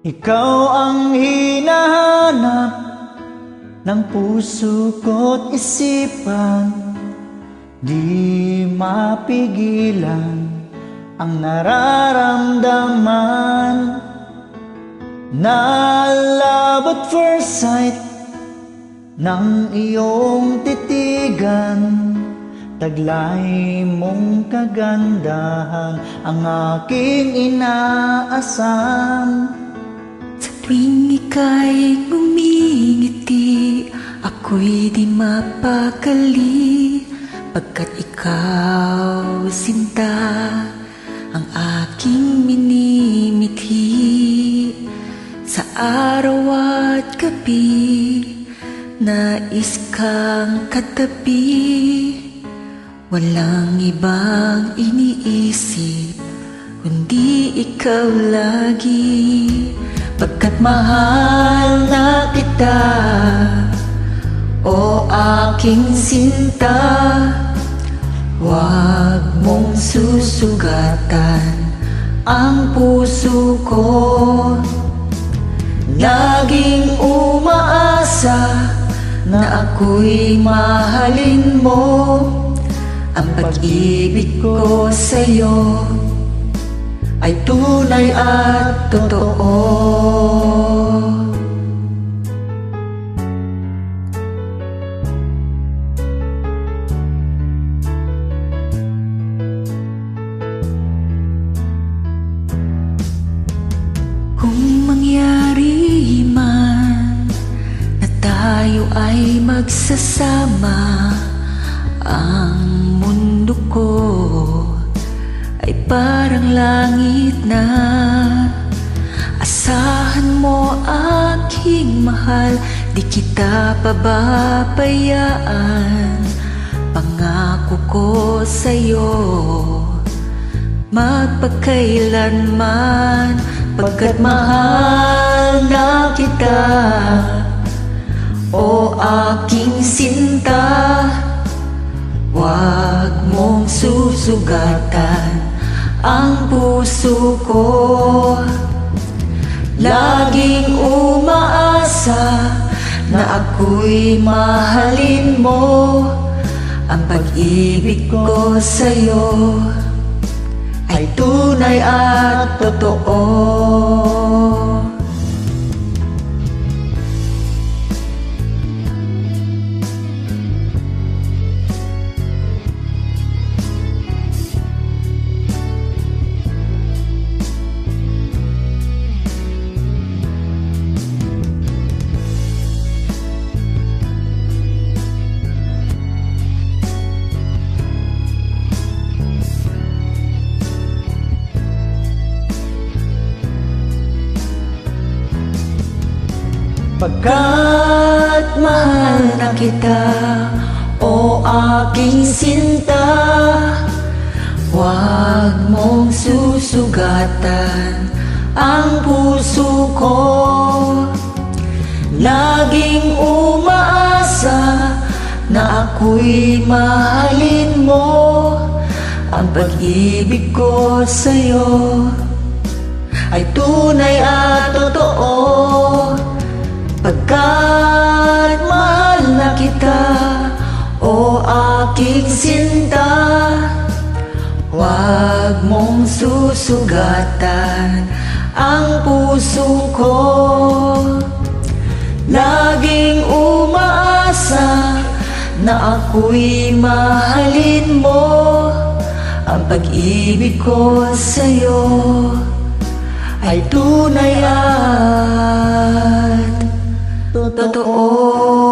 Ikaw ang hinahanap ng puso ko't isipan, di mapigilan ang nararamdaman. Na love at first sight ng iyong titigan, taglay mong kagandahan ang aking inaasahan. Sa tuwing ika'y ngumingiti, ako'y di mapakali, pagkat ikaw, sinta, ang aking minimithi. Sa araw at gabi, nais kang katabi, walang ibang iniisip kundi ikaw lagi. Pagkat mahal na kita, o aking sinta, huwag mong susugatan ang puso ko. Laging umaasa na ako'y mahalin mo, ang pag-ibig ko sa'yo ay tunay at totoo. Kung mangyari man na tayo ay magsasama, ang mundo ko ay parang langit na. Asahan mo aking mahal, di kita pababayaan. Pangako ko sa'yo, magpakailanman. Pagkat mahal na kita, o aking sinta, huwag mong susugatan ang puso ko. Laging umaasa na ako'y mahalin mo, ang pag-ibig ko sa'yo ay tunay at totoo. Pagkat Mahal na kita, o aking sinta, huwag mong susugatan ang puso ko. Laging umaasa na ako'y mahalin mo, ang pag-ibig ko sa'yo ay tunay at totoo. Pagkat mahal na kita, o aking sinta, huwag mong susugatan ang puso ko. Laging umaasa na ako'y mahalin mo, ang pag-ibig ko sa'yo ay tunay at totoo.